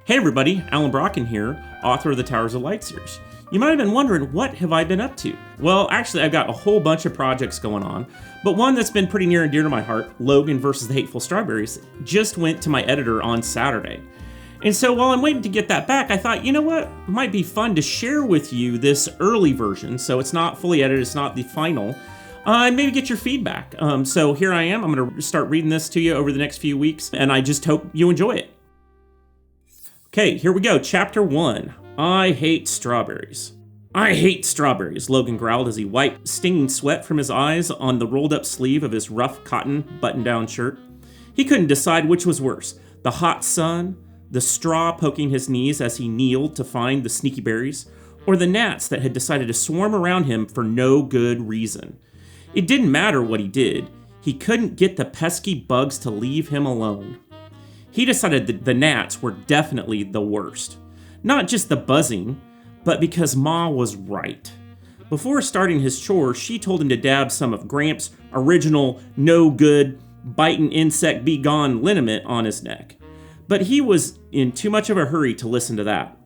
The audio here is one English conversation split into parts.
Hey everybody, Alan Brocken here, author of the Towers of Light series. You might have been wondering, what have I been up to? Well, actually, I've got a whole bunch of projects going on, but one that's been pretty near and dear to my heart, Logan versus the Hateful Strawberries, just went to my editor on Saturday. And so while I'm waiting to get that back, I thought, you know what, it might be fun to share with you this early version, so it's not fully edited, it's not the final, and maybe get your feedback. So here I am, I'm going to start reading this to you over the next few weeks, and I just hope you enjoy it. Okay, here we go. Chapter 1. I hate strawberries. I hate strawberries, Logan growled as he wiped stinging sweat from his eyes on the rolled-up sleeve of his rough cotton button-down shirt. He couldn't decide which was worse, the hot sun, the straw poking his knees as he kneeled to find the sneaky berries, or the gnats that had decided to swarm around him for no good reason. It didn't matter what he did. He couldn't get the pesky bugs to leave him alone. He decided that the gnats were definitely the worst. Not just the buzzing, but because Ma was right. Before starting his chore, she told him to dab some of Gramps' original no-good, biting insect be gone liniment on his neck. But he was in too much of a hurry to listen to that.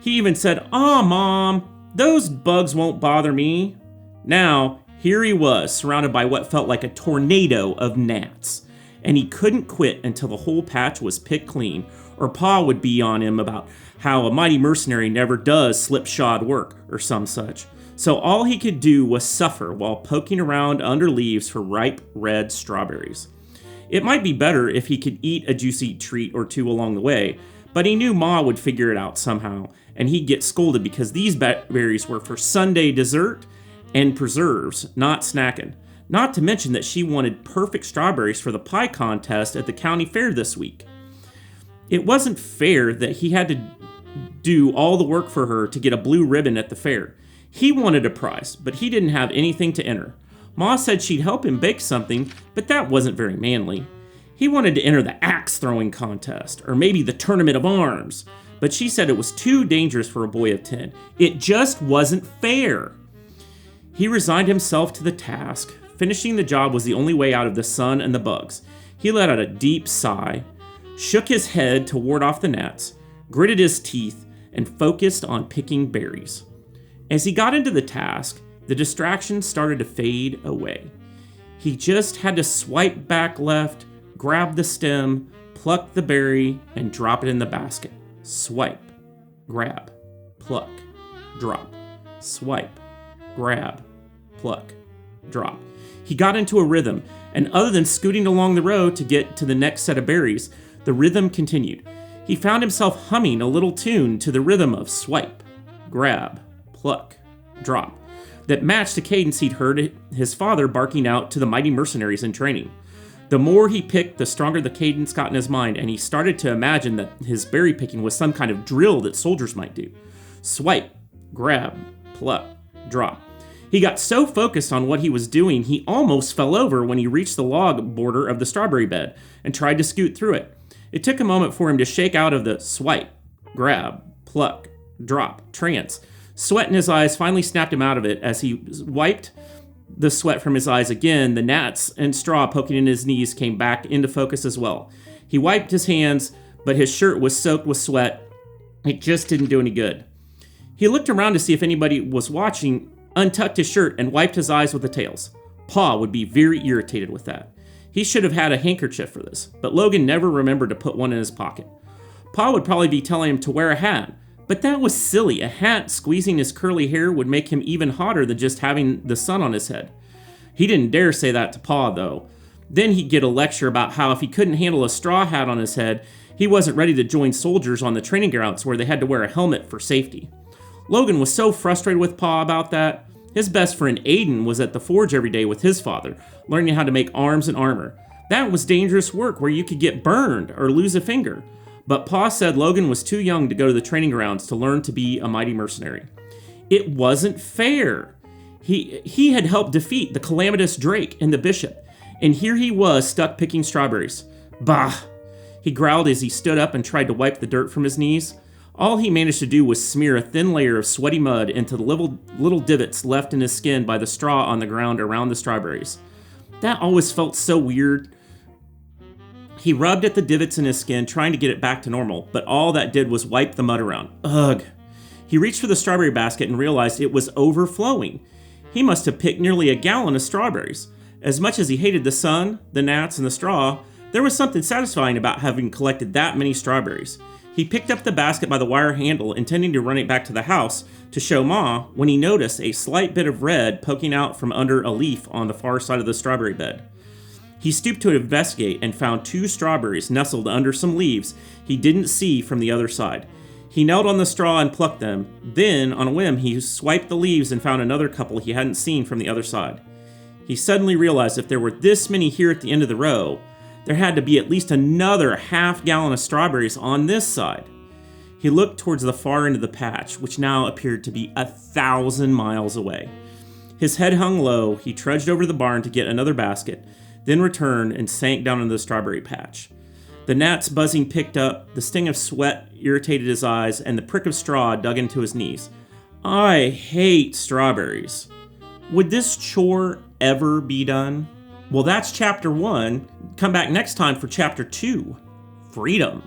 He even said, "Aw, Mom, those bugs won't bother me." Now, here he was, surrounded by what felt like a tornado of gnats. And he couldn't quit until the whole patch was picked clean, or Pa would be on him about how a mighty mercenary never does slipshod work, or some such. So all he could do was suffer while poking around under leaves for ripe red strawberries. It might be better if he could eat a juicy treat or two along the way, but he knew Ma would figure it out somehow, and he'd get scolded because these berries were for Sunday dessert and preserves, not snacking. Not to mention that she wanted perfect strawberries for the pie contest at the county fair this week. It wasn't fair that he had to do all the work for her to get a blue ribbon at the fair. He wanted a prize, but he didn't have anything to enter. Ma said she'd help him bake something, but that wasn't very manly. He wanted to enter the axe throwing contest, or maybe the tournament of arms, but she said it was too dangerous for a boy of 10. It just wasn't fair. He resigned himself to the task. Finishing the job was the only way out of the sun and the bugs. He let out a deep sigh, shook his head to ward off the gnats, gritted his teeth, and focused on picking berries. As he got into the task, the distractions started to fade away. He just had to swipe back left, grab the stem, pluck the berry, and drop it in the basket. Swipe, grab, pluck, drop. Swipe, grab, pluck, drop. He got into a rhythm, and other than scooting along the road to get to the next set of berries, the rhythm continued. He found himself humming a little tune to the rhythm of swipe, grab, pluck, drop, that matched the cadence he'd heard his father barking out to the mighty mercenaries in training. The more he picked, the stronger the cadence got in his mind, and he started to imagine that his berry picking was some kind of drill that soldiers might do. Swipe, grab, pluck, drop. He got so focused on what he was doing, he almost fell over when he reached the log border of the strawberry bed and tried to scoot through it. It took a moment for him to shake out of the swipe, grab, pluck, drop trance. Sweat in his eyes finally snapped him out of it as he wiped the sweat from his eyes again. The gnats and straw poking in his knees came back into focus as well. He wiped his hands, but his shirt was soaked with sweat. It just didn't do any good. He looked around to see if anybody was watching, untucked his shirt, and wiped his eyes with the tails. Pa would be very irritated with that. He should have had a handkerchief for this, but Logan never remembered to put one in his pocket. Pa would probably be telling him to wear a hat, but that was silly. A hat squeezing his curly hair would make him even hotter than just having the sun on his head. He didn't dare say that to Pa, though. Then he'd get a lecture about how if he couldn't handle a straw hat on his head, he wasn't ready to join soldiers on the training grounds where they had to wear a helmet for safety. Logan was so frustrated with Pa about that. His best friend Aiden was at the forge every day with his father, learning how to make arms and armor. That was dangerous work where you could get burned or lose a finger. But Pa said Logan was too young to go to the training grounds to learn to be a mighty mercenary. It wasn't fair. He had helped defeat the calamitous Drake and the bishop, and here he was stuck picking strawberries. Bah! He growled as he stood up and tried to wipe the dirt from his knees. All he managed to do was smear a thin layer of sweaty mud into the little divots left in his skin by the straw on the ground around the strawberries. That always felt so weird. He rubbed at the divots in his skin, trying to get it back to normal, but all that did was wipe the mud around. Ugh. He reached for the strawberry basket and realized it was overflowing. He must have picked nearly a gallon of strawberries. As much as he hated the sun, the gnats, and the straw, there was something satisfying about having collected that many strawberries. He picked up the basket by the wire handle, intending to run it back to the house to show Ma, when he noticed a slight bit of red poking out from under a leaf on the far side of the strawberry bed. He stooped to investigate and found 2 strawberries nestled under some leaves he didn't see from the other side. He knelt on the straw and plucked them. Then, on a whim, he swiped the leaves and found another couple he hadn't seen from the other side. He suddenly realized if there were this many here at the end of the row, there had to be at least another half-gallon of strawberries on this side. He looked towards the far end of the patch, which now appeared to be 1,000 miles away. His head hung low. He trudged over to the barn to get another basket, then returned and sank down into the strawberry patch. The gnats buzzing picked up, the sting of sweat irritated his eyes, and the prick of straw dug into his knees. I hate strawberries. Would this chore ever be done? Well, that's chapter 1. Come back next time for chapter 2, Freedom.